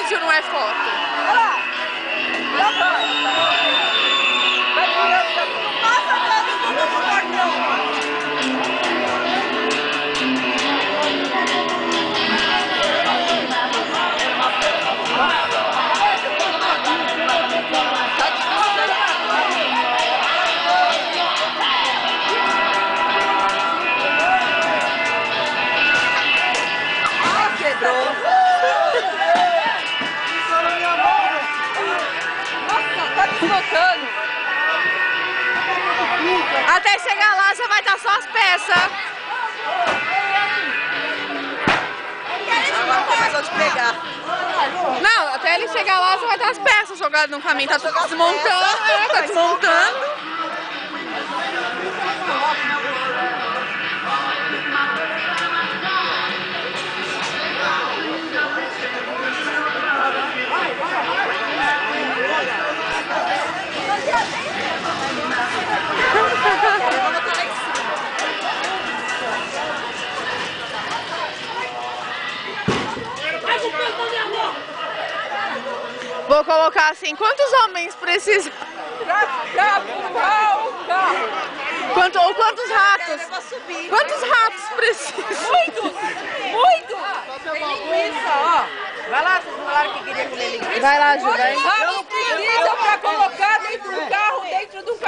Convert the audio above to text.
vídeo, não é foto. Até chegar lá você vai estar só as peças. Agora começou a te pegar. Não, até ele chegar lá você vai estar as peças jogadas no caminho. Tá desmontando, tá desmontando. Vou colocar assim, quantos homens precisam? Ou quantos ratos? Quantos ratos precisam? Muitos! Muitos! Tem linguiça, ó. Vai lá, vocês falaram que queria comer linguiça. Vai lá, Ju, vai. Ratos precisam pra colocar dentro do carro, dentro do carro.